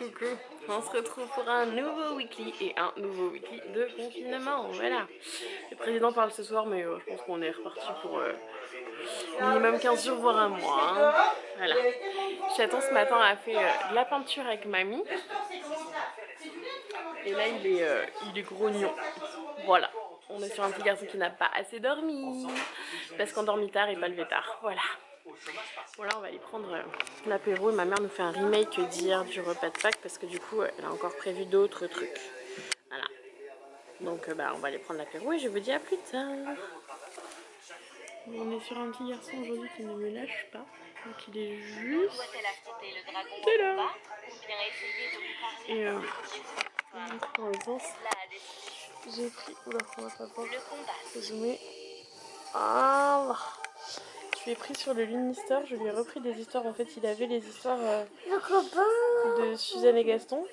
Coucou, on se retrouve pour un nouveau weekly et un nouveau weekly de confinement, voilà. Le président parle ce soir mais je pense qu'on est reparti pour minimum 15 jours voire un mois, hein. Voilà. Chaton ce matin a fait de la peinture avec mamie et là il est grognon, voilà. On est sur un petit garçon qui n'a pas assez dormi parce qu'on dormit tard et pas levé tard, voilà. Bon là on va aller prendre l'apéro et ma mère nous fait un remake d'hier du repas de Pâques parce que du coup elle a encore prévu d'autres trucs. Voilà. Donc on va aller prendre l'apéro et je vous dis à plus tard. On est sur un petit garçon aujourd'hui qui ne me lâche pas. Donc il est juste là. Et dans le sens, j'ai pris... Oula, on va pas voir. C'est zoomé. Ah, je lui ai pris sur le Lunister, je lui ai repris des histoires. En fait, il avait les histoires de Suzanne et Gaston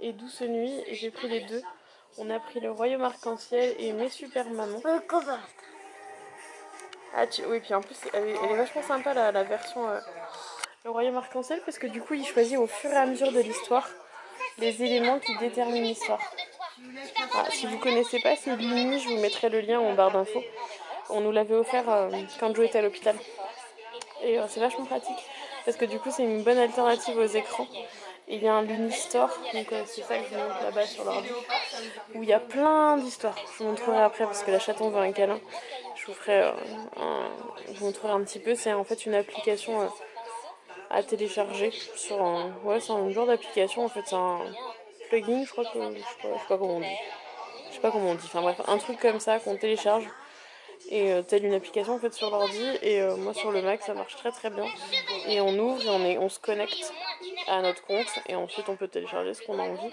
et Douce Nuit, et j'ai pris les deux. On a pris le Royaume Arc-en-Ciel et Mes Super Mamans. Ah, oui, puis en plus, elle est vachement sympa la version le Royaume Arc-en-Ciel parce que du coup, il choisit au fur et à mesure de l'histoire les éléments qui déterminent l'histoire. Ah, si vous connaissez pas, c'est Luni, je vous mettrai le lien en barre d'infos. On nous l'avait offert quand Joe était à l'hôpital. Et c'est vachement pratique parce que du coup c'est une bonne alternative aux écrans. Il y a un Lunistore, donc c'est ça que je vous montre là-bas sur l'ordi, où il y a plein d'histoires. Je vous montrerai après parce que la chaton veut un câlin. Je vous montrerai un petit peu. C'est en fait une application à télécharger sur un... Ouais, c'est un genre d'application en fait, c'est un plugin, je crois que... Je sais pas comment on dit. Je sais pas comment on dit, enfin bref, un truc comme ça qu'on télécharge. Et telle une application en fait sur l'ordi et moi sur le Mac ça marche très très bien et on ouvre et on se connecte à notre compte et ensuite on peut télécharger ce qu'on a envie.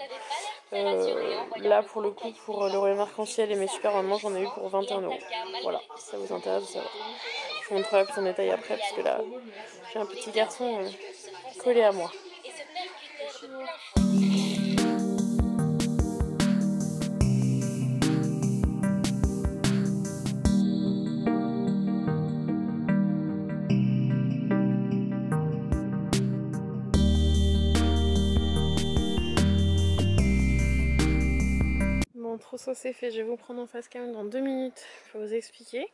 Là pour le coup pour le Royaume Arc-en-Ciel et Mes Super Mamans j'en ai eu pour 21 €. Voilà, si ça vous intéresse de savoir. Je vous montrerai plus en détail après parce que là j'ai un petit garçon collé à moi. Mon trousseau c'est fait, je vais vous prendre en face quand même dans 2 minutes pour vous expliquer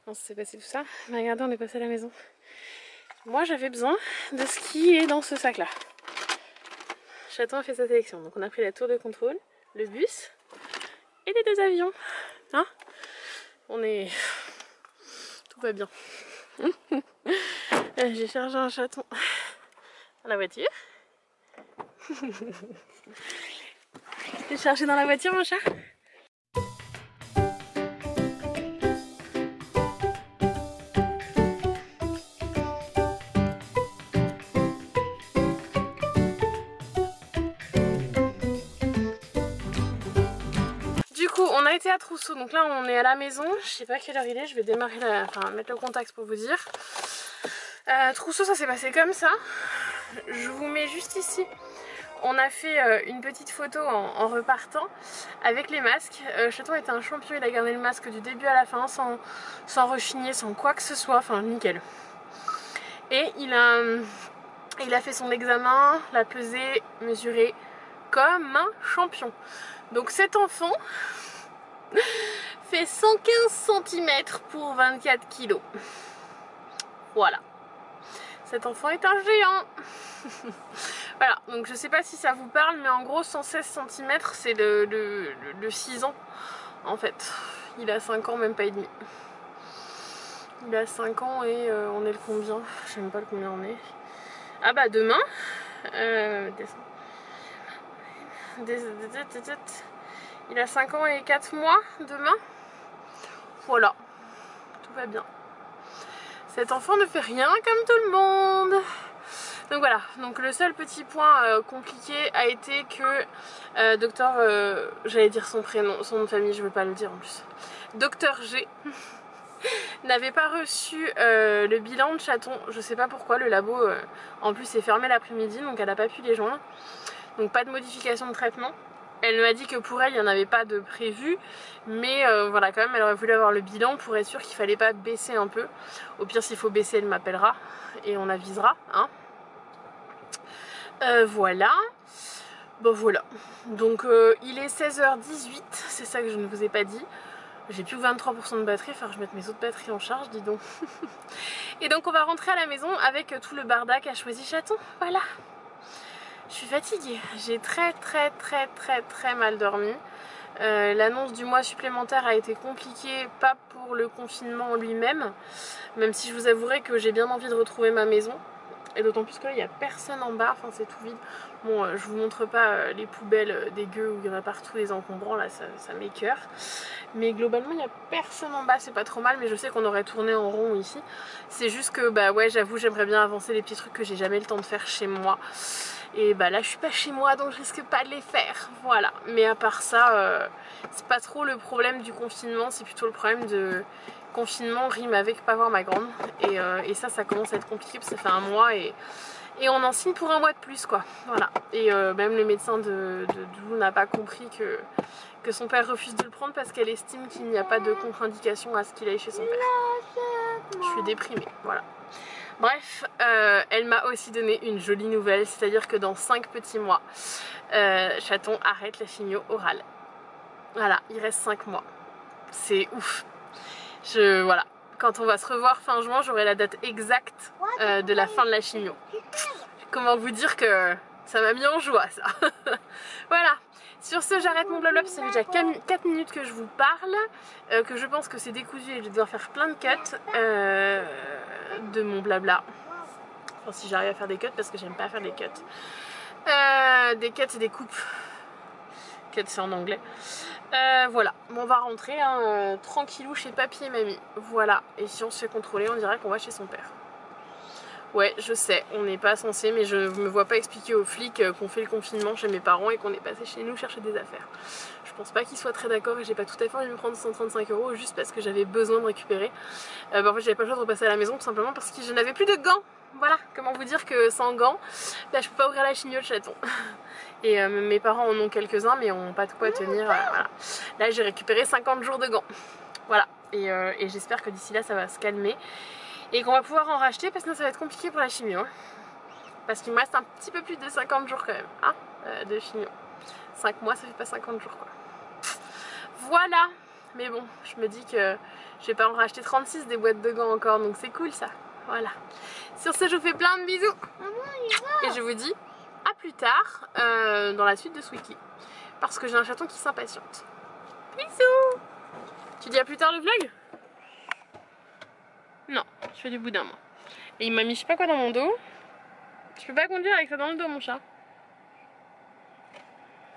comment ça s'est passé tout ça. Mais regardez, on est passé à la maison. Moi j'avais besoin de ce qui est dans ce sac là. Chaton a fait sa sélection, donc on a pris la tour de contrôle, le bus et les 2 avions. Hein? On est... Tout va bien. J'ai chargé un chaton dans la voiture. T'es chargé dans la voiture mon chat? Du coup on a été à Trousseau, donc là on est à la maison, je sais pas quelle heure il est, je vais démarrer mettre le contact pour vous dire. Trousseau ça s'est passé comme ça, je vous mets juste ici. On a fait une petite photo en repartant avec les masques. Chaton était un champion, il a gardé le masque du début à la fin sans rechigner, sans quoi que ce soit, enfin nickel. Et il a fait son examen, l'a pesé, mesuré comme un champion. Donc cet enfant fait 115 cm pour 24 kg. Voilà. Cet enfant est un géant. Voilà, donc je sais pas si ça vous parle, mais en gros 116 cm c'est le 6 ans en fait. Il a 5 ans, même pas et demi. Il a 5 ans et on est le combien? Je sais même pas le combien on est. Ah bah demain, il a 5 ans et 4 mois demain. Voilà, tout va bien. Cet enfant ne fait rien comme tout le monde. Donc voilà, donc le seul petit point compliqué a été que docteur, j'allais dire son prénom, son nom de famille, je veux pas le dire en plus, docteur G n'avait pas reçu le bilan de chaton, je sais pas pourquoi, le labo en plus est fermé l'après-midi donc elle n'a pas pu les joindre, donc pas de modification de traitement. Elle m'a dit que pour elle il n'y en avait pas de prévu, mais voilà, quand même elle aurait voulu avoir le bilan pour être sûre qu'il fallait pas baisser un peu. Au pire s'il faut baisser elle m'appellera et on avisera, hein. Voilà. Bon voilà, donc il est 16h18, c'est ça que je ne vous ai pas dit. J'ai plus que 23% de batterie, il faut que je mette mes autres batteries en charge, dis donc. Et donc on va rentrer à la maison avec tout le barda qu'a choisi Chaton, voilà. Je suis fatiguée, j'ai très mal dormi. L'annonce du mois supplémentaire a été compliquée, pas pour le confinement en lui-même, même si je vous avouerai que j'ai bien envie de retrouver ma maison. Et d'autant plus que là il n'y a personne en bas, enfin c'est tout vide. Bon je vous montre pas les poubelles dégueu où il y en a partout, les encombrants là, ça m'écœure. Mais globalement il n'y a personne en bas, c'est pas trop mal, mais je sais qu'on aurait tourné en rond ici. C'est juste que bah ouais, j'avoue j'aimerais bien avancer les petits trucs que j'ai jamais le temps de faire chez moi. Et bah là je suis pas chez moi donc je risque pas de les faire, voilà. Mais à part ça, c'est pas trop le problème du confinement, c'est plutôt le problème de confinement rime avec pas voir ma grande. Et ça commence à être compliqué parce que ça fait un mois et on en signe pour un mois de plus quoi, voilà. Et même le médecin de Doulou n'a pas compris que son père refuse de le prendre parce qu'elle estime qu'il n'y a pas de contre-indication à ce qu'il aille chez son père. Je suis déprimée, voilà. Bref, elle m'a aussi donné une jolie nouvelle, c'est-à-dire que dans 5 petits mois, Chaton arrête la chimio orale. Voilà, il reste 5 mois. C'est ouf. Voilà. Quand on va se revoir fin juin, j'aurai la date exacte de la fin de la chimio. Comment vous dire que ça m'a mis en joie ça. Voilà. Sur ce, j'arrête mon blabla parce que ça fait déjà 4 minutes que je vous parle, que je pense que c'est décousu et je vais devoir faire plein de cuts de mon blabla. Enfin, si j'arrive à faire des cuts parce que j'aime pas faire des cuts. Des cuts et des coupes. Cuts c'est en anglais. Voilà, bon, on va rentrer hein, tranquillou chez papy et mamie. Voilà, et si on se fait contrôler, on dirait qu'on va chez son père. Ouais, je sais, on n'est pas censé, mais je me vois pas expliquer aux flics qu'on fait le confinement chez mes parents et qu'on est passé chez nous chercher des affaires. Je pense pas qu'ils soient très d'accord et j'ai pas tout à fait envie de me prendre 135 € juste parce que j'avais besoin de récupérer. En fait, j'avais pas le choix de repasser à la maison tout simplement parce que je n'avais plus de gants. Voilà, comment vous dire que sans gants, bah, je peux pas ouvrir la chigno de Chaton. Et mes parents en ont quelques-uns mais ont pas de quoi tenir. Voilà. Là, j'ai récupéré 50 jours de gants. Voilà, et j'espère que d'ici là, ça va se calmer. Et qu'on va pouvoir en racheter parce que sinon ça va être compliqué pour la chimio. Hein. Parce qu'il me reste un petit peu plus de 50 jours quand même hein, de chimio. 5 mois ça fait pas 50 jours quoi. Voilà. Mais bon, je me dis que je vais pas en racheter 36 des boîtes de gants encore donc c'est cool ça. Voilà. Sur ce je vous fais plein de bisous. Et je vous dis à plus tard dans la suite de Sweetie. Parce que j'ai un chaton qui s'impatiente. Bisous. Tu dis à plus tard le vlog? Non, je fais du boudin moi. Et il m'a mis je sais pas quoi dans mon dos. Tu peux pas conduire avec ça dans le dos mon chat.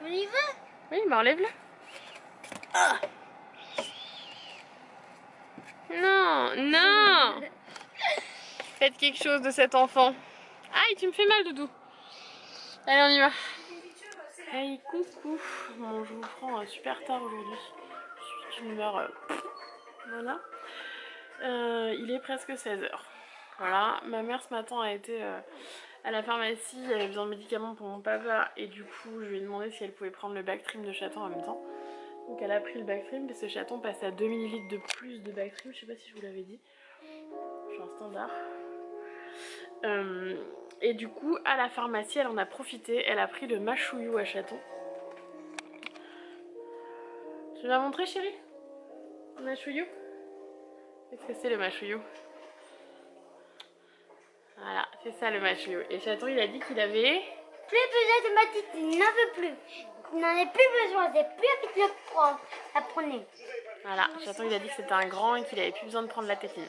On y va? Oui, bah enlève-le. Ah. Non, non. Faites quelque chose de cet enfant. Aïe, tu me fais mal Doudou. Allez on y va. Hey coucou. Bon je vous prends super tard aujourd'hui. Je suis d'humeur voilà. Il est presque 16h. Voilà, ma mère ce matin a été à la pharmacie, elle avait besoin de médicaments pour mon papa et du coup je lui ai demandé si elle pouvait prendre le Bactrim de Chaton en même temps. Donc elle a pris le Bactrim parce que Chaton passait à 2 ml de plus de Bactrim, je sais pas si je vous l'avais dit. J'ai un standard. Et du coup à la pharmacie elle en a profité, elle a pris le Machouillou à Chaton. Tu m'as montré chérie? Le Machouillou? Qu'est-ce que c'est le Machouillou? Voilà, c'est ça le Machouillou. Et Chaton il a dit qu'il avait... Plus besoin de ma tête, il n'en veut plus. Il n'en a plus besoin, c'est plus avec le prendre. La prenez. Voilà, Chaton il a dit que c'était un grand et qu'il avait plus besoin de prendre la tétine.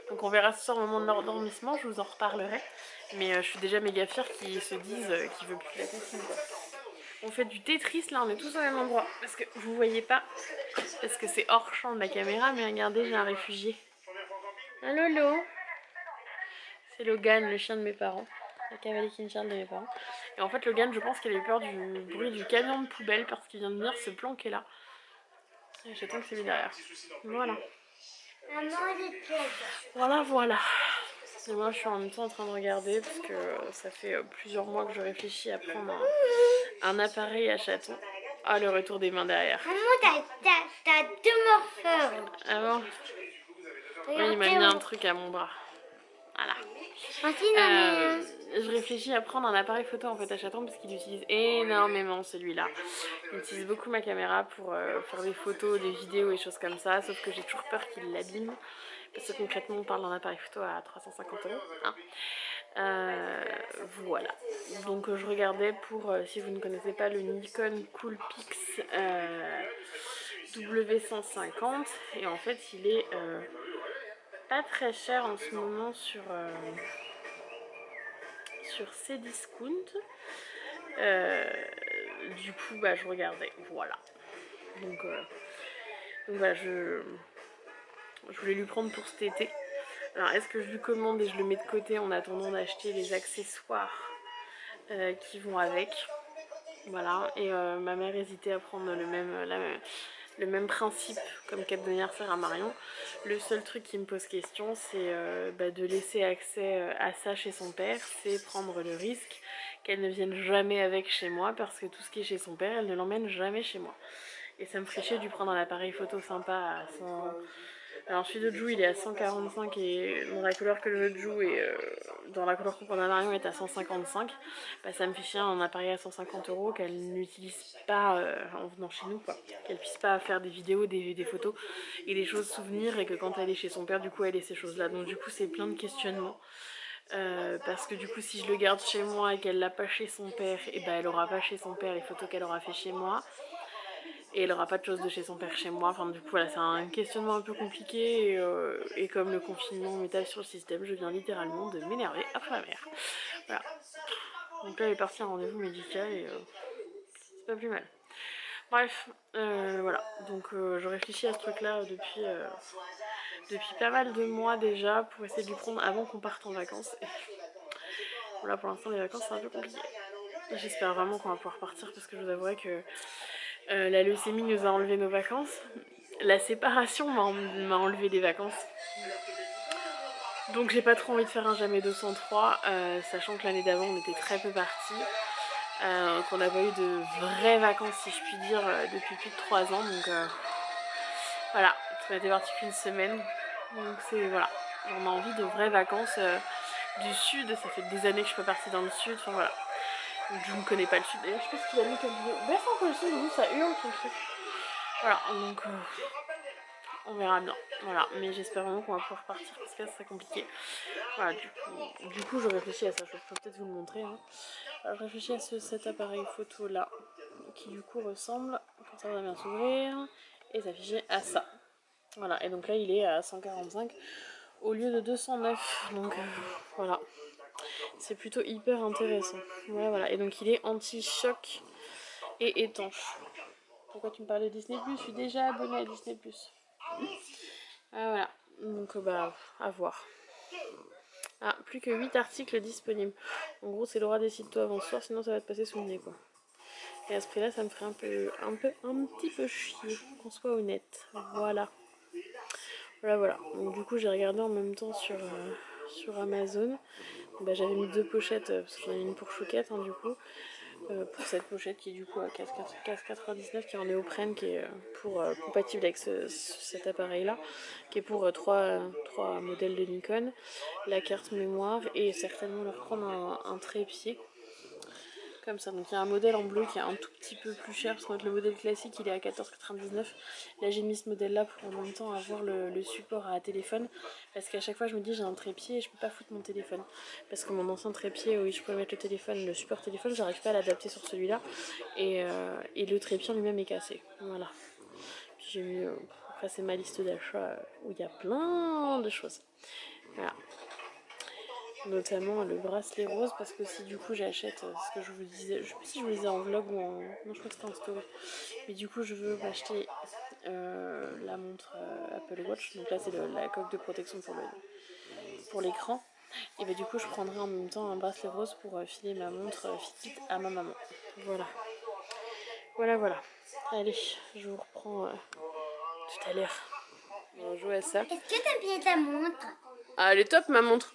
Donc on verra ce soir au moment de l'endormissement, je vous en reparlerai. Mais je suis déjà méga fière qu'ils se disent qu'ils veulent plus la tétine quoi. On fait du Tetris là, on est tous au même endroit. Parce que vous voyez pas, parce que c'est hors champ de la caméra, mais regardez j'ai un réfugié. Un Lolo. C'est Logan, le chien de mes parents. La cavalier Charles de mes parents. Et en fait Logan je pense qu'il a eu peur du bruit du camion de poubelle parce qu'il vient de venir se planquer là. Et j'attends que c'est lui derrière. Voilà. Voilà, voilà. Et moi je suis en même temps en train de regarder parce que ça fait plusieurs mois que je réfléchis à prendre un appareil à Chaton. Ah le retour des mains derrière. Maman, t'as deux morpheurs. Ah bon? Oui il m'a mis un truc à mon bras. Voilà. Je réfléchis réfléchi à prendre un appareil photo en fait à chaton parce qu'il utilise énormément celui-là. Il utilise beaucoup ma caméra pour faire des photos, des vidéos et choses comme ça, sauf que j'ai toujours peur qu'il l'abîme. Parce que concrètement on parle d'un appareil photo à 350 €. Hein. Voilà, donc je regardais pour, si vous ne connaissez pas, le Nikon Coolpix W150 et en fait il est pas très cher en ce moment sur Cdiscount. Du coup bah je regardais, voilà. Donc voilà, je voulais lui prendre pour cet été. Alors est-ce que je lui commande et je le mets de côté en attendant d'acheter les accessoires qui vont avec. Voilà, et ma mère hésitait à prendre le même principe comme cadeau d'anniversaire à Marion. Le seul truc qui me pose question, c'est de laisser accès à ça chez son père, c'est prendre le risque qu'elle ne vienne jamais avec chez moi, parce que tout ce qui est chez son père, elle ne l'emmène jamais chez moi. Et ça me ferait chier de lui prendre un appareil photo sympa à 100... Alors celui de Jou il est à 145 et dans la couleur que le Jou et dans la couleur qu'on prend à Marion est à 155. Bah, ça me fait chier un appareil à 150 € qu'elle n'utilise pas en venant chez nous, quoi. Qu'elle puisse pas faire des vidéos, des photos et des choses souvenirs, et que quand elle est chez son père du coup elle ait ces choses là. Donc du coup c'est plein de questionnements. Parce que du coup si je le garde chez moi et qu'elle l'a pas chez son père, et bah elle aura pas chez son père les photos qu'elle aura fait chez moi. Et elle aura pas de choses de chez son père chez moi. Enfin du coup voilà, c'est un questionnement un peu compliqué et comme le confinement me tape sur le système, je viens littéralement de m'énerver après ma mère. Voilà. Donc là elle est partie à un rendez-vous médical et c'est pas plus mal. Bref, voilà. Donc je réfléchis à ce truc là depuis pas mal de mois déjà pour essayer de lui prendre avant qu'on parte en vacances. Et voilà, pour l'instant les vacances c'est un peu compliqué. J'espère vraiment qu'on va pouvoir partir parce que je vous avouerai que la leucémie nous a enlevé nos vacances. La séparation m'a enlevé des vacances. Donc j'ai pas trop envie de faire un jamais 203, sachant que l'année d'avant on était très peu partis. Qu'on n'a pas eu de vraies vacances si je puis dire depuis plus de 3 ans. Donc voilà, on était parti qu'une semaine. Donc c'est voilà, on a envie de vraies vacances du sud. Ça fait des années que je suis pas partie dans le sud. Enfin voilà. Donc je ne connais pas le sud. D'ailleurs je pense qu'il a mis comme vidéo. Baisse un peu le son, ça hurle son truc. Voilà, donc on verra bien. Voilà, mais j'espère vraiment qu'on va pouvoir partir parce que là c'est compliqué. Voilà, du coup je réfléchis à ça, je peux peut-être vous le montrer. Hein. Alors, je réfléchis à cet appareil photo là, qui du coup ressemble, quand ça va bien s'ouvrir, et s'afficher à ça. Voilà, et donc là il est à 145 au lieu de 209. Donc voilà, c'est plutôt hyper intéressant. Voilà, voilà, et donc il est anti-choc et étanche. Pourquoi tu me parlais de Disney+, je suis déjà abonnée à Disney+. Ah, voilà, donc bah à voir. Ah, plus que 8 articles disponibles. En gros c'est Laura, décide-toi avant ce soir, sinon ça va te passer sous le nez quoi. Et à ce prix là ça me ferait un petit peu chier, qu'on soit honnête. Voilà. Voilà. Donc du coup j'ai regardé en même temps sur Amazon. Bah, j'avais mis 2 pochettes, parce que j'en ai une pour Chouquette du coup. Pour cette pochette qui est du coup à 4,99, qui est en néoprène, qui est compatible avec cet appareil là, qui est pour 3 modèles de Nikon, la carte mémoire et certainement leur prendre un trépied comme ça. Donc il y a un modèle en bleu qui est un tout petit peu plus cher parce que le modèle classique il est à 14,99. Là j'ai mis ce modèle là pour en même temps avoir le support à téléphone, parce qu'à chaque fois je me dis j'ai un trépied et je peux pas foutre mon téléphone, parce que mon ancien trépied oui je pouvais mettre le téléphone, le support téléphone, j'arrive pas à l'adapter sur celui-là et le trépied lui-même est cassé. Voilà. Puis j'ai mis après c'est ma liste d'achat où il y a plein de choses. Voilà. Notamment le bracelet rose, parce que si du coup j'achète ce que je vous disais, je sais pas si je vous disais en vlog ou en... non je crois que c'était en story, mais du coup je veux m'acheter la montre Apple Watch, donc là c'est la coque de protection pour l'écran, et bah du coup je prendrai en même temps un bracelet rose pour filer ma montre Fitbit à ma maman. Voilà. Allez, je vous reprends tout à l'heure. On va jouer à ça. Est-ce que t'as bien ta montre? Ah, elle est top ma montre.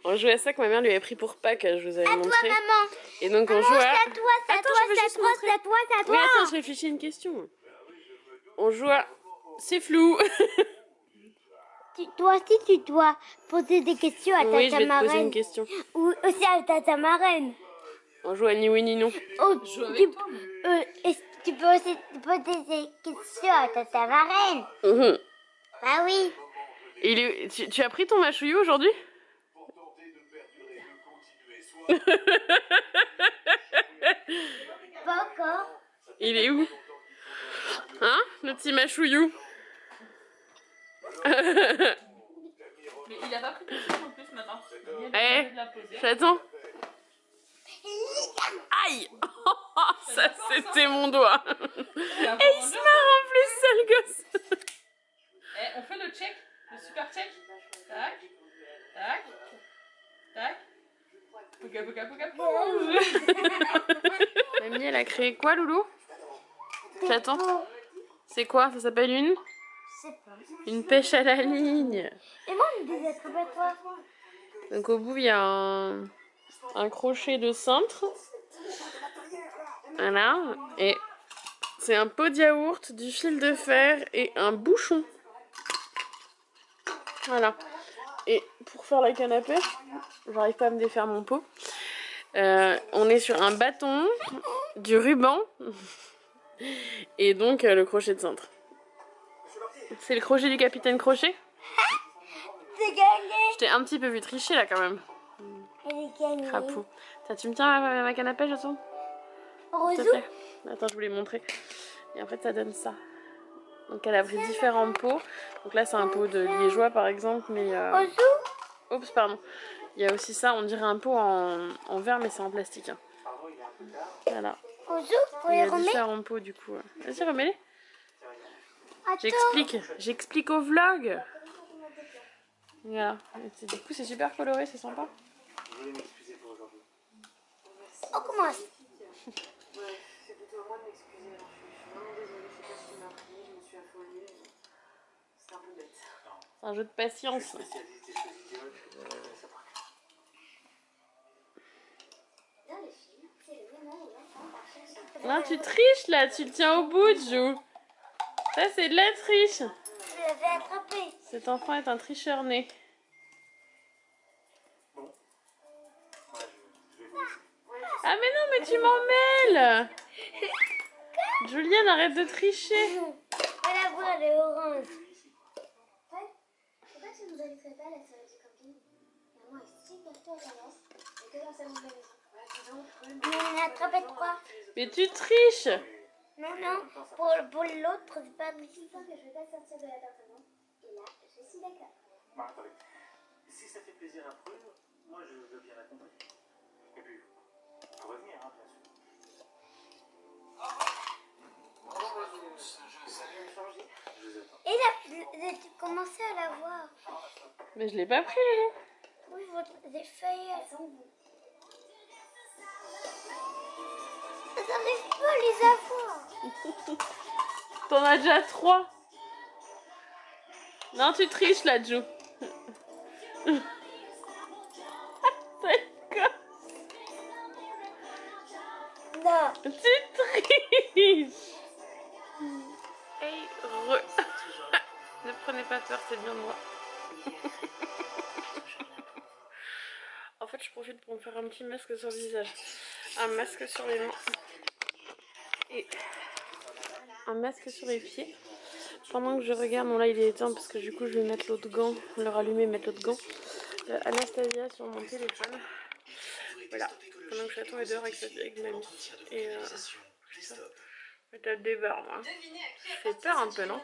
On jouait à ça que ma mère lui avait pris pour Pâques, je vous avais montré. À toi maman. Et donc on maman, joue à... c'est à toi, c'est à toi, c'est à toi. Oui, attends, je réfléchis à une question. On joue à... C'est flou. toi aussi, tu dois poser des questions à Oui, je Tata vais te poser une Marraine. question. Ou aussi à Tata Marraine. On joue à ni oui ni non. Oh, tu peux aussi poser des questions à Tata Marraine. Mhm. Ah oui. Tu as pris ton machouillou aujourd'hui? Pas encore. Il est où? Hein, le petit machouillou? Mais il a pas pris de pause non plus ce matin. Eh, j'attends. Aïe! Ça c'était mon doigt. Et il se marre en plus, sale gosse. Eh, on fait le check, le super check. Tac, tac, tac. Pouka pouka pouka pou. Mamie, elle a créé quoi, Loulou? J'attends. C'est quoi? Ça s'appelle une? Je sais pas. Une pêche à la ligne. Et moi, on me disait, toi. Donc au bout, il y a un crochet de cintre. Voilà. Et c'est un pot de yaourt, du fil de fer et un bouchon. Voilà. Et pour faire la canne à pêche, j'arrive pas à me défaire mon pot. On est sur un bâton, du ruban et donc le crochet de cintre. C'est le crochet du capitaine Crochet. C'est gagné. Je t'ai un petit peu vu tricher là quand même. Elle est gagnée. Crapaud. Tu me tiens ma canne à pêche, attends? S'il te Rosou. plaît. Attends, je voulais montrer. Et en fait, ça donne ça. Donc elle a pris différents pots. Donc là, c'est un pot de liégeois par exemple, mais... Rosou. Oups, pardon. Il y a aussi ça, on dirait un pot en verre, mais c'est en plastique. Hein. Voilà. Rosou, faut Il y les a remettre. différents pots du coup. Vas-y, remets-les. Attends. J'explique au vlog. Voilà. Du coup, c'est super coloré, c'est sympa. On commence. C'est plutôt à moi de m'excuser. Je suis vraiment désolée, je sais pas ce qui m'a pris, je me suis affolée. C'était un peu bête. C'est un jeu de patience. Non, tu triches là, tu le tiens au bout, Jou. Ça, c'est de la triche. Je l'avais attrapé. Cet enfant est un tricheur né. Ah mais non, mais tu m'emmêles. Julienne, arrête de tricher. Voilà, voir les oranges. Pourquoi tu nous inviterais pas à la soirée du camping? Maman est super tôt à l'avance et que dans le salon de la maison. On en a attrapé 3. Mais tu triches. Non. Pour l'autre, c'est pas Une fois que je vais pas sortir de l'appartement, et là, je suis d'accord. Bah, attendez. Si ça fait plaisir à Prune, moi je veux bien l'accompagner. Et puis, faut revenir, hein, bien sûr. Je vous attends. Et là, tu commençais à la voir. Mais je l'ai pas pris, Lulu. Oui, des feuilles, elles sont vous. J'arrive pas à les avoir. T'en as déjà 3. Non, tu triches là, Jou. Non. Tu triches. Hey, ne prenez pas peur, c'est bien moi. En fait, je profite pour me faire un petit masque sur le visage. Un masque sur les mains. Et un masque sur les pieds. Pendant que je regarde, bon là il est éteint parce que du coup je vais mettre l'autre gant, le rallumer, mettre l'autre gant. Anastasia sur mon téléphone. Voilà. Pendant que je suis dehors avec mamie. Et t'as des barres, moi. Je fais peur un peu, non?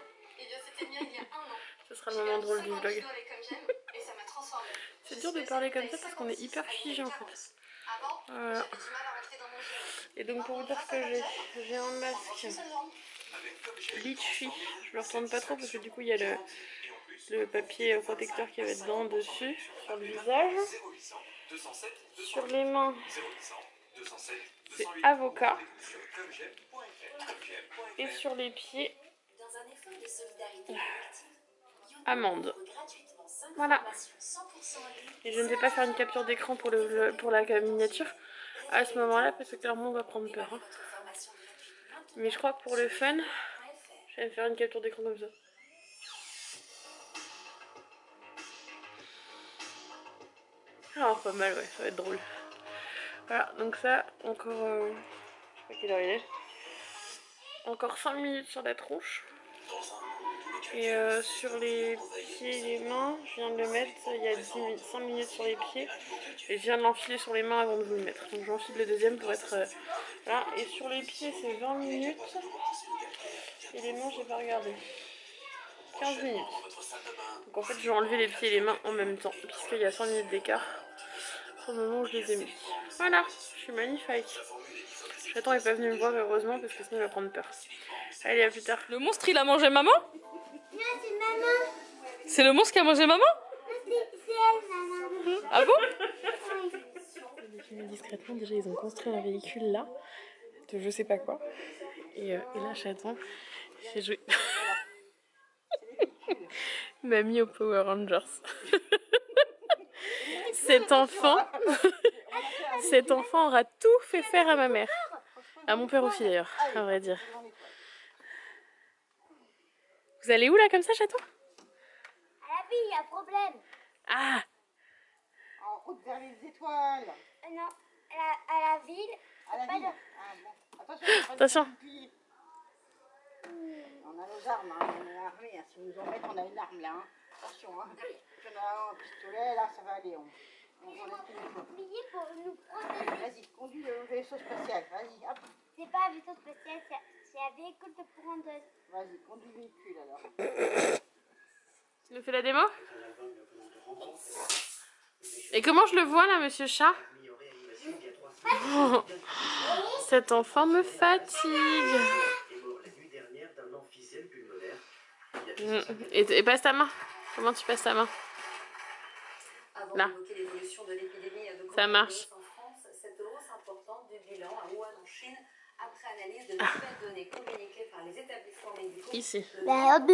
Ce sera le moment drôle du vlog. C'est dur de parler comme ça parce qu'on est hyper figé en fait. Voilà. Et donc pour vous dire ce que j'ai un masque Litchi. Je le retourne pas trop parce que du coup il y a le papier protecteur qui va être dedans dessus, sur le visage. Sur les mains, c'est avocat. Et sur les pieds, amande. Voilà. Et je ne vais pas faire une capture d'écran pour la miniature à ce moment-là parce que clairement on va prendre peur. Hein. Mais je crois que pour le fun, je vais faire une capture d'écran comme ça. Ah, pas mal, ouais, ça va être drôle. Voilà, donc ça, encore... je sais pas quelle heure il est. Encore 5 minutes sur la tronche. Et sur les pieds et les mains, je viens de le mettre il y a 5 minutes sur les pieds. Et je viens de l'enfiler sur les mains avant de vous le mettre. Donc j'enfile le deuxième pour être... voilà, et sur les pieds c'est 20 minutes. Et les mains, j'ai pas regardé. 15 minutes. Donc en fait, je vais enlever les pieds et les mains en même temps, puisqu'il y a 5 minutes d'écart au moment où je les ai mis. Voilà, je suis magnifique. Chaton est pas venu me voir, heureusement, parce que sinon il va prendre peur. Allez, à plus tard. Le monstre, il a mangé maman? Non, c'est maman. C'est le monstre qui a mangé maman? C'est elle, maman. Ah bon? Oui. Discrètement, déjà, ils ont construit un véhicule là, de je sais pas quoi. Et là, Chaton fait jouer Mamie aux Power Rangers. Cet enfant aura tout fait faire à ma mère. À mon père aussi d'ailleurs, à vrai dire. Vous allez où là comme ça, Chaton? À la vie, il y a problème. Ah, En route vers les étoiles. Non, à la ville. À la Pas ville. de- Ah, bon. Attention. attention. On a nos armes, hein. On est armés. Hein. Si vous nous en mettez, on a une arme là. Hein. Attention. Hein. Si on a un pistolet, là, ça va aller. On est Oubliez pour nous protéger. Vas-y, conduis le vaisseau spatial. Vas-y, hop. C'est pas un vaisseau spécial, c'est un véhicule de couranteuse. Vas-y, conduis le véhicule alors. Tu nous fais la démo? Et comment je le vois là, monsieur chat? Oh, cet enfant me fatigue. Et passe ta main. Comment tu passes ta main? Là. Ça marche. Cette hausse importante du bilan à Wuhan en Chine après analyse de nouvelles données communiquées par les établissements médicaux. Ici. Regarde.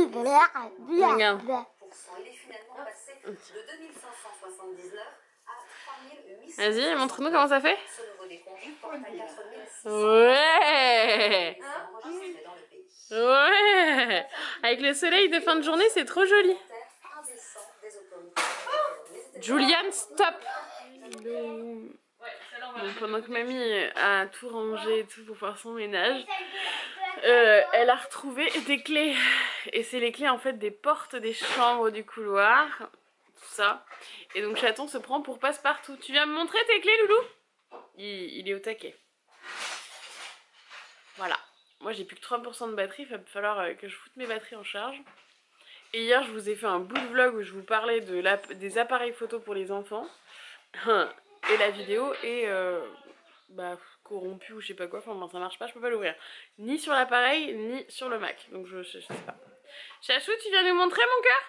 Il est finalement passé de 2579 à 3800. Vas-y, montre-nous comment ça fait. Ce nouveau décompte porte à 4600 Ouais. enregistrés dans le pays. Ouais. Avec le soleil de fin de journée, c'est trop joli. Indécent des autorités. Julian, stop. Donc, pendant que mamie a tout rangé et tout pour faire son ménage, elle a retrouvé des clés. Et c'est les clés en fait des portes des chambres du couloir. Tout ça. Et donc Chaton se prend pour passe-partout. Tu viens me montrer tes clés, Loulou? Il est au taquet. Voilà. Moi j'ai plus que 3% de batterie. Il va falloir que je foute mes batteries en charge. Et hier je vous ai fait un bout de vlog où je vous parlais des appareils photo pour les enfants. Et la vidéo est corrompue ou je sais pas quoi. Enfin bon, ça marche pas, je peux pas l'ouvrir. Ni sur l'appareil, ni sur le Mac. Donc je sais pas. Chachou, tu viens nous montrer mon cœur?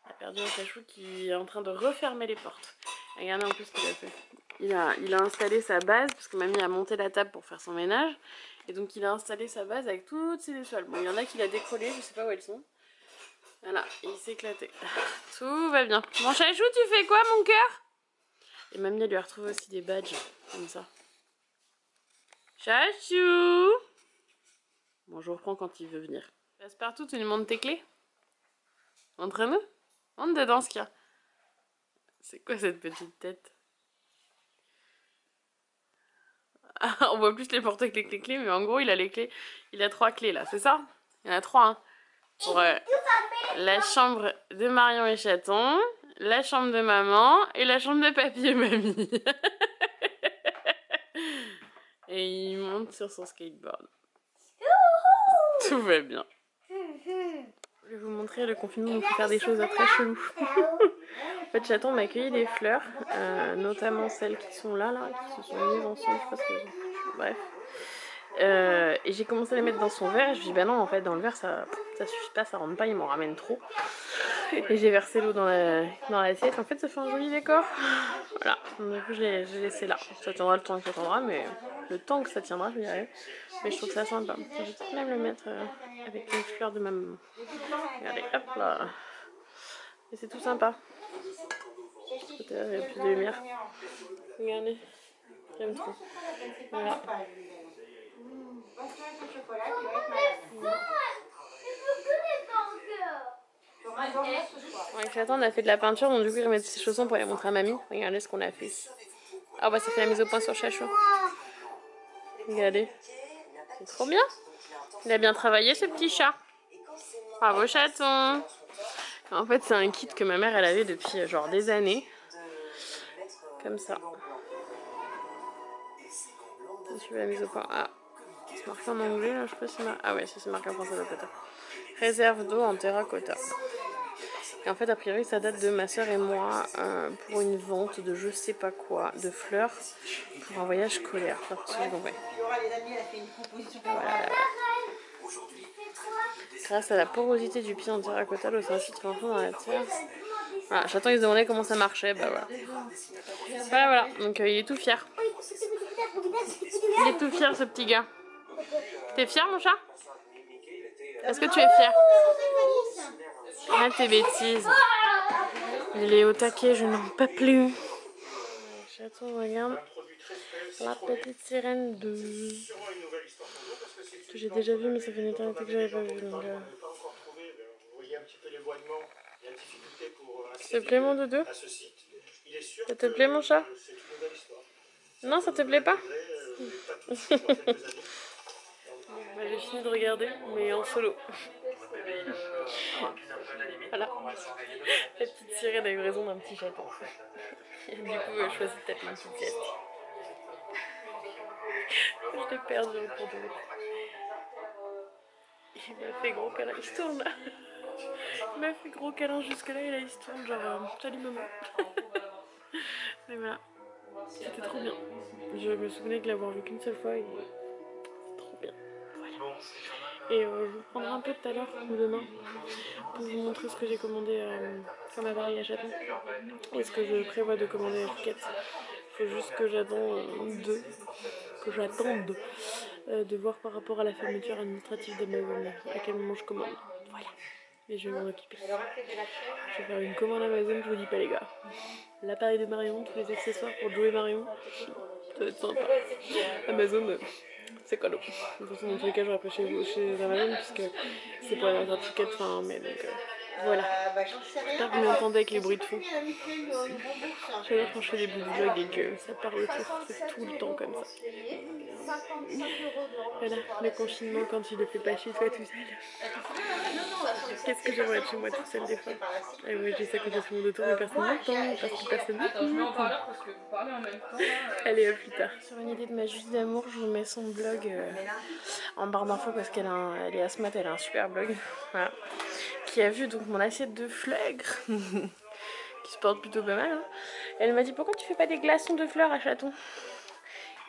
On a perdu un Chachou qui est en train de refermer les portes. Regardez en plus ce qu'il a fait. Il a installé sa base parce que mamie a monté la table pour faire son ménage. Et donc il a installé sa base avec toutes ses étoiles. Bon, il y en a qui l'a décollé, je sais pas où elles sont. Voilà, et il s'est éclaté. Tout va bien. Mon Chachou, tu fais quoi mon cœur? Et mamie elle lui a retrouvé aussi des badges comme ça. Chachou! Bon, je reprends quand il veut venir. Passe-partout, tu nous montres tes clés? Montre-nous. Montre dedans ce qu'il y a. C'est quoi cette petite tête? Ah, on voit plus les porte-clés que les clés, mais en gros, il a les clés. Il a 3 clés là, c'est ça? Il y en a 3, hein. Pour la chambre de Marion et Chaton, la chambre de maman et la chambre de papy et mamie. Et il monte sur son skateboard. Tout va bien. Je vais vous montrer le confinement nous fait faire des choses très cheloues. En fait, Chaton m'a accueilli des fleurs, notamment celles qui sont là, qui se sont mises ensemble, parce que... Bref. Et j'ai commencé à les mettre dans son verre et je me dis bah non, en fait dans le verre ça suffit pas, ça rentre pas, il m'en ramène trop. Et j'ai versé l'eau dans l'assiette. En fait ça fait un joli décor. Voilà, donc du coup j'ai laissé là. Ça tiendra le temps que ça tiendra, mais le temps que ça tiendra je vais y arriver. Mais je trouve ça sympa. Je vais peut-être même le mettre avec les fleurs de ma maman. Regardez, hop là. Et c'est tout sympa. Il y a plus de lumière. Regardez, j'aime trop. Voilà. Avec Chaton, on a fait de la peinture, donc du coup, il remet ses chaussons pour les montrer à mamie. Regardez ce qu'on a fait. Ah bah ça fait la mise au point sur Chacho. Regardez. C'est trop bien. Il a bien travaillé ce petit chat. Bravo Chaton. En fait c'est un kit que ma mère elle avait depuis genre des années. Comme ça. Je vais la mise au point. Ah, c'est marqué en anglais là, je sais pas si c'est marqué. Ah ouais, c'est marqué en français de côté. Réserve d'eau en terracotta. Et en fait, a priori, ça date de ma soeur et moi pour une vente de je sais pas quoi, de fleurs pour un voyage scolaire. Voilà. Grâce à la porosité du pied en terracotta, le principe dans la terre. Voilà, Chaton il se demandait comment ça marchait, bah voilà. Voilà. Donc il est tout fier. Il est tout fier ce petit gars. T'es fier mon chat? Est-ce que tu es fier? Arrête tes bêtises. Il est au taquet, je n'en peux plus. Chaton, regarde. La petite sirène 2. Que j'ai déjà vu, mais ça fait une éternité que j'avais pas vu. Donc, ça te plaît mon doudou? Ça te plaît mon chat? Non, ça te plaît pas? J'ai fini de regarder, mais en solo. Voilà. La petite sirène a eu raison d'un petit chaton. Et du coup, je choisis de taper une petite sieste. Je l'ai perdu au cours de l'autre. Il m'a fait gros câlin. Il se tourne là. Il m'a fait gros câlin jusque là et là il se tourne genre salut maman. Mais voilà. C'était trop bien. Je me souvenais de l'avoir vu qu'une seule fois et c'est trop bien. Voilà. Et je vous prendrai un peu tout à l'heure ou demain pour vous montrer ce que j'ai commandé comme appareil à Chaton et ce que je prévois de commander à Fouquet. Il faut juste que j'attende de voir par rapport à la fermeture administrative d'Amazon à quel moment je commande. Voilà. Et je vais m'en occuper. Je vais faire une commande Amazon, je vous dis pas les gars. L'appareil de Marion, tous les accessoires pour jouer Marion. Ça va être sympa. Amazon, c'est cadeau. De toute façon, dans tous les cas, j'aurai pas chez Amazon puisque c'est pour la certificat de fin mai. Donc voilà. J'espère que vous m'entendez avec les bruits de fond. J'adore quand je fais des bouts de vlog et que ça parle autour. C'est tout le temps comme ça. Voilà, le confinement quand il ne fait pas chez toi tout seul. Qu'est-ce que j'aimerais être chez moi tout seul des fois. Et moi je dis ça quand je fais mon autour mais personne n'entend parce que personne n'entend. Allez, à plus tard. Sur une idée de ma juste d'amour, je vous mets son blog en barre d'infos parce qu'elle est asthmate, elle a un super blog. Voilà. Qui a vu donc mon assiette de flègre qui se porte plutôt pas mal. Hein. Elle m'a dit pourquoi tu fais pas des glaçons de fleurs à Chaton?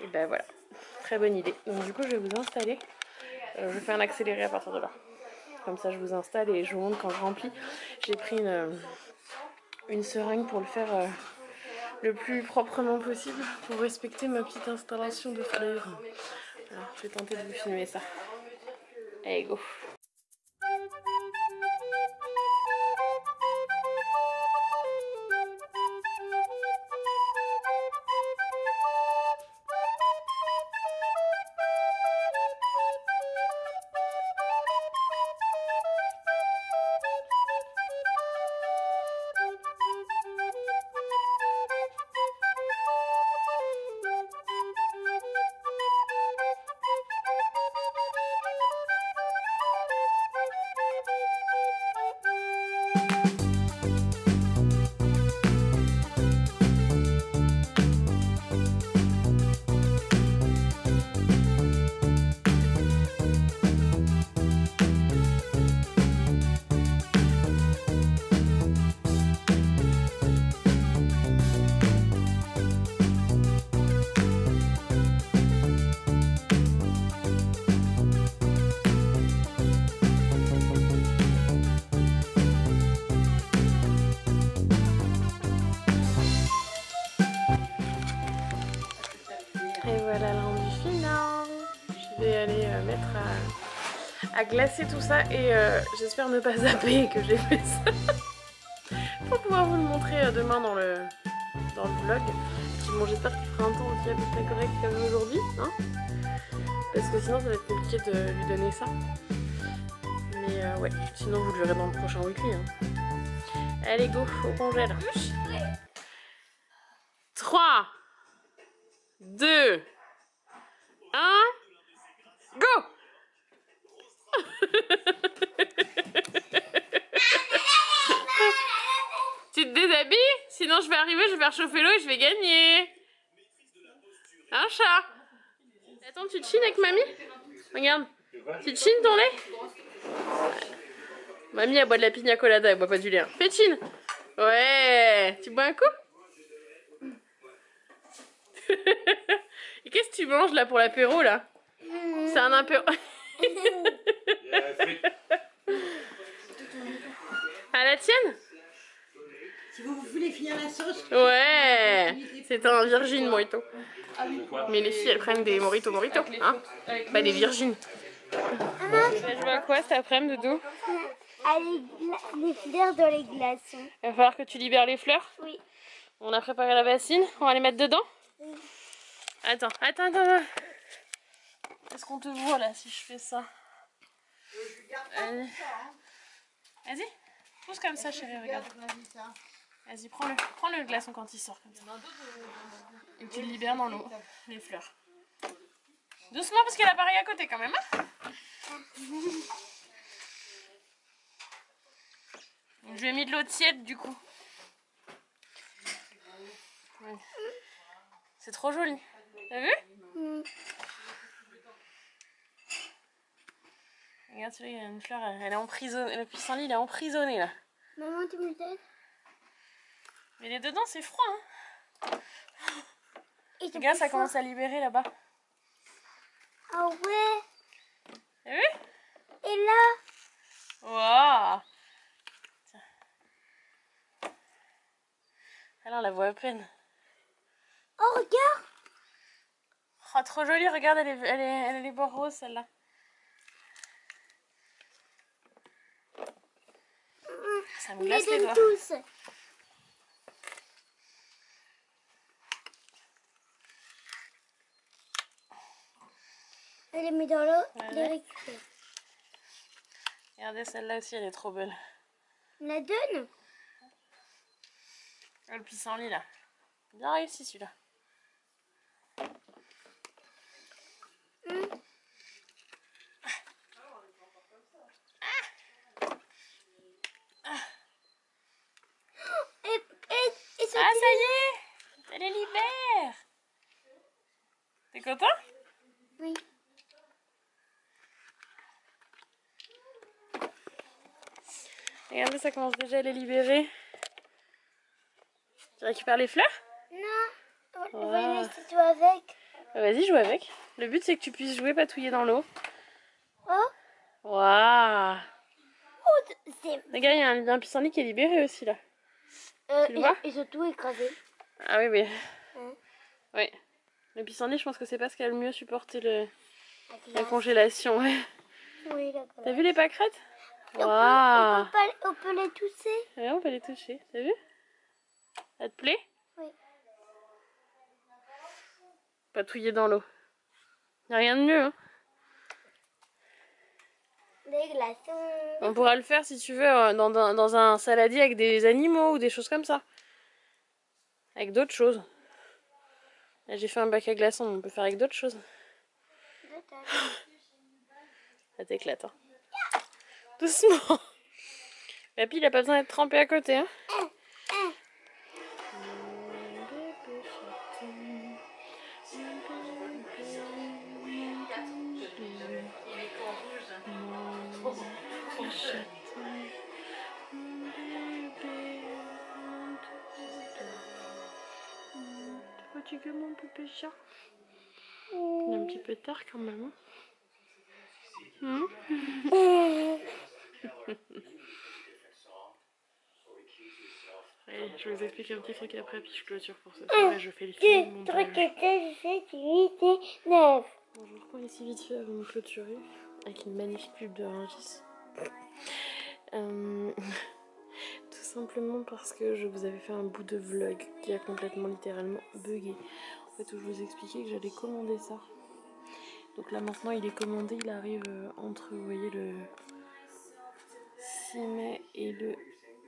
Et ben voilà. Très bonne idée. Donc du coup je vais vous installer. Je fais un accéléré à partir de là. Comme ça je vous installe et je vous montre quand je remplis. J'ai pris une seringue pour le faire le plus proprement possible pour respecter ma petite installation de fleurs. Alors je vais tenter de vous filmer ça. Allez go. À glacer tout ça et j'espère ne pas zapper que j'ai fait ça pour pouvoir vous le montrer demain dans le vlog. Puis bon, j'espère qu'il fera un temps aussi à peu près correct comme aujourd'hui, hein, parce que sinon ça va être compliqué de lui donner ça. Mais ouais, sinon vous le verrez dans le prochain weekly. Hein. Allez, go, au congèle. 3, 2, 1, go. Tu te déshabilles? Sinon je vais arriver, je vais faire chauffer l'eau et je vais gagner. Un chat. Attends, tu te chines avec mamie? Regarde. Tu te chines ton lait? Mamie, elle boit de la pina colada, elle boit pas du lait. Hein. Fais chine. Ouais. Tu bois un coup? Et qu'est-ce que tu manges là pour l'apéro là? C'est un apéro. À la tienne? Si vous voulez finir la sauce. Ouais. C'est un virgin mojito. Mais les filles elles prennent des mojito, hein? Pas des virgines. Je vois quoi cet après-midi, Doudou? Les fleurs dans les glaçons. Il va falloir que tu libères les fleurs. Oui. On a préparé la bassine, on va les mettre dedans. Oui. Attends. Est-ce qu'on te voit là si je fais ça? Vas-y, pousse comme ça chérie, regarde. Vas-y, prends le glaçon quand il sort comme ça. Et tu le libères dans l'eau, les fleurs. Doucement parce qu'il y a l'appareil à côté quand même. Hein. Donc, je lui ai mis de l'eau tiède du coup. Ouais. C'est trop joli. T'as vu? Regarde celui-là, il y a une fleur, elle est emprisonnée. Le pissenlit il est emprisonné là. Maman, tu me t'aides? Mais il est dedans, c'est froid. Hein. Regarde, ça commence à libérer là-bas. Ah ouais. T'as vu? Et là? Waouh! Tiens. Alors on la voit à peine. Oh, regarde! Oh, trop jolie, regarde, elle a les bords roses celle-là. Ça me glace les doigts. Tous. Elle les met dans l'eau, Ouais. les récupère. Regardez celle-là aussi, elle est trop belle. On la donne? Oh, le pissenlit là. Bien réussi celui-là. Et ça Ah ça y est! Elle les libère! T'es content? Oui. Regardez, ça commence déjà à les libérer. Tu récupères les fleurs? Non, on Wow. va laisser toi avec. Vas-y, joue avec. Le but c'est que tu puisses jouer patouiller dans l'eau. Oh, Waouh! oh c'est... Regarde, il y a un pissenlit qui est libéré aussi là. Tu le vois? Ils ont tout écrasé. Ah oui, mais. Hein? Oui. Le pissenlit, je pense que c'est pas ce qui a le mieux supporté la glace. congélation. Ouais. Oui, la glace. T'as vu les pâquerettes? On Waouh! on peut les tousser. Ouais, on peut les toucher. T'as vu? Ça te plaît? Oui. Patouiller dans l'eau. Y'a rien de mieux, hein. Des glaçons. On pourra le faire si tu veux dans un saladier avec des animaux ou des choses comme ça. Avec d'autres choses. Là j'ai fait un bac à glaçons, mais on peut faire avec d'autres choses. Ça t'éclate, hein. Doucement. Papy il a pas besoin d'être trempé à côté, hein. T'es fatigué mon bébé chat? Il est un petit peu tard quand même. Hein. Allez, je vous explique un petit truc après puis je clôture pour ce soir et je fais le film montage. 9. Bon, je reprends ici vite fait avant de clôturer avec une magnifique pub de Rungis. Tout simplement parce que je vous avais fait un bout de vlog qui a complètement littéralement bugué. En fait, où je vous expliquais que j'allais commander ça. Donc là maintenant il est commandé, il arrive entre, vous voyez, le 6 mai et le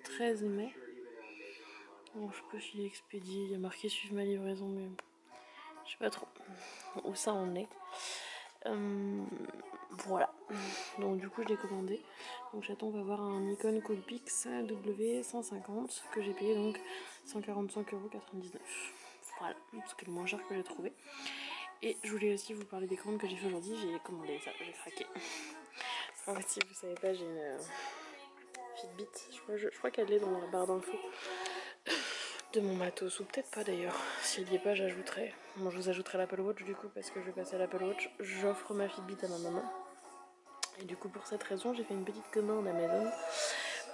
13 mai. Bon, je sais pas s'il est expédié, il y a marqué suivre ma livraison, mais je sais pas trop où ça en est. Voilà, donc du coup je l'ai commandé. Donc j'attends, on va voir un Nikon Coolpix W150 que j'ai payé donc 145,99 €. Voilà, c'est le moins cher que j'ai trouvé. Et je voulais aussi vous parler des commandes que j'ai fait aujourd'hui. J'ai commandé ça, j'ai craqué. En fait, si vous savez pas, j'ai une Fitbit. Je crois qu'elle est dans la barre d'infos de mon matos, ou peut-être pas d'ailleurs. Si elle y est pas, j'ajouterai. Bon, je vous ajouterai l'Apple Watch du coup, parce que je vais passer à l'Apple Watch. J'offre ma Fitbit à ma maman. Et du coup, pour cette raison, j'ai fait une petite commande Amazon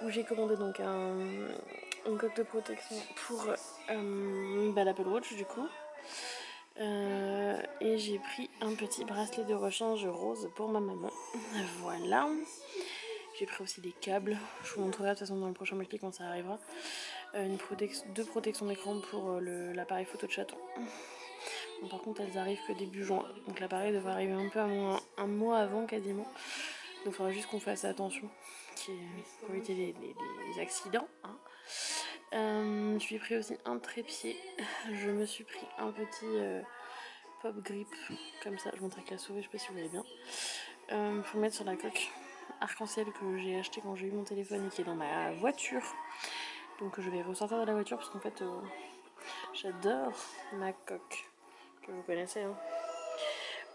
où j'ai commandé donc une coque de protection pour l'Apple Watch du coup. Et j'ai pris un petit bracelet de rechange rose pour ma maman. Voilà. J'ai pris aussi des câbles. Je vous montrerai de toute façon dans le prochain multi quand ça arrivera. Deux protections d'écran pour l'appareil photo de chaton. Bon, par contre, elles arrivent que début juin. Donc l'appareil devrait arriver un peu un mois avant quasiment. Donc il faudra juste qu'on fasse attention pour éviter les accidents. Hein. Je lui ai pris aussi un trépied. Je me suis pris un petit pop grip. Comme ça, je montre avec la souris, je sais pas si vous voyez bien. Pour mettre sur la coque arc-en-ciel que j'ai acheté quand j'ai eu mon téléphone et qui est dans ma voiture. Donc je vais ressortir de la voiture parce qu'en fait j'adore ma coque. Que vous connaissez hein.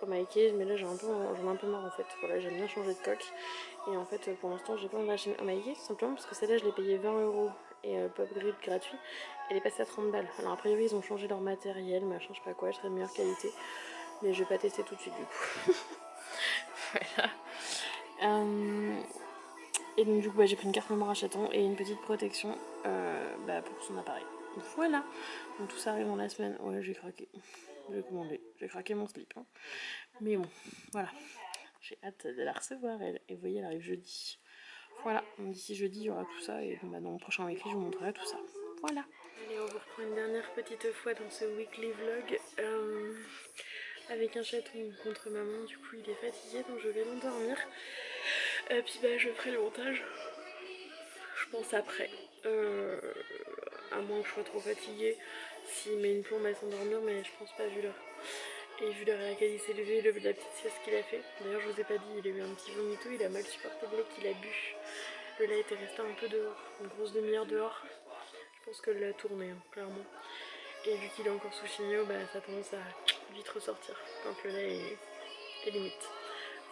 Oh my case, mais là j'en ai un peu marre en fait. Voilà, j'aime bien changer de coque. Et en fait pour l'instant j'ai pas envie d'acheter Oh my case tout simplement parce que celle-là je l'ai payée 20 € et pop grip gratuit. Elle est passée à 30 balles. Alors a priori ils ont changé leur matériel, machin, je sais pas quoi, je serai de meilleure qualité. Mais je vais pas tester tout de suite du coup. Voilà. Et donc du coup j'ai pris une carte mémoire à chaton et une petite protection pour son appareil. Voilà. Donc tout ça arrive dans la semaine. Ouais, j'ai craqué. J'ai commandé. J'ai craqué mon slip. Hein. Mais bon, voilà. J'ai hâte de la recevoir elle. Et vous voyez, elle arrive jeudi. Voilà. Donc d'ici jeudi, il y aura tout ça. Et dans le prochain weekly, je vous montrerai tout ça. Voilà. Allez, on vous reprend une dernière petite fois dans ce weekly vlog. Avec un chaton contre maman. Du coup, il est fatigué. Donc je vais l'endormir. Puis je ferai le montage. Je pense après. À moins que je sois trop fatiguée. S'il met une plombe à s'endormir, mais je pense pas vu l'heure. Et vu l'heure à laquelle il s'est levé, la petite sieste qu'il a fait. D'ailleurs, je vous ai pas dit, il a eu un petit vomito, il a mal supporté le lait qu'il a bu. Le lait était resté un peu dehors, une grosse demi-heure dehors. Je pense que le lait a tourné, hein, clairement. Et vu qu'il est encore sous chimio, ça a tendance à vite ressortir quand le lait est limite.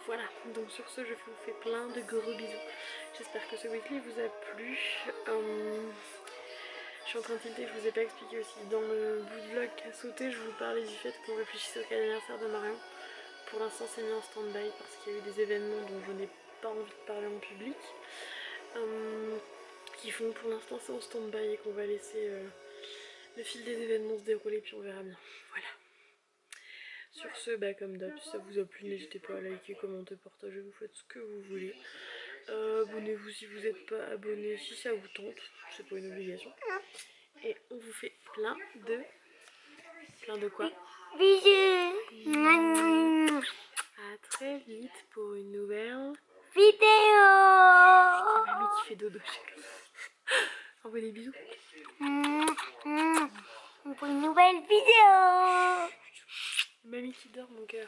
Voilà, donc sur ce, je vous fais plein de gros bisous. J'espère que ce weekly vous a plu. Je suis en train de tilter, je vous ai pas expliqué aussi. Dans le bout de vlog qui a sauté, je vous parlais du fait qu'on réfléchissait au anniversaire de Marion. Pour l'instant, c'est mis en stand-by parce qu'il y a eu des événements dont je n'ai pas envie de parler en public. Qui font pour l'instant c'est en stand-by et qu'on va laisser le fil des événements se dérouler puis on verra bien. Voilà. Sur ce, comme d'hab, si ça vous a plu, n'hésitez pas à liker, commenter, partager, vous faites ce que vous voulez. Abonnez-vous si vous n'êtes pas abonné, si ça vous tente, c'est pas une obligation. Et on vous fait plein de quoi? Bisous. À très vite pour une nouvelle Vidéo. Il y a mamie qui fait dodo chez lui. Envoie des bisous. Pour une nouvelle vidéo. Mamie qui dort mon cœur.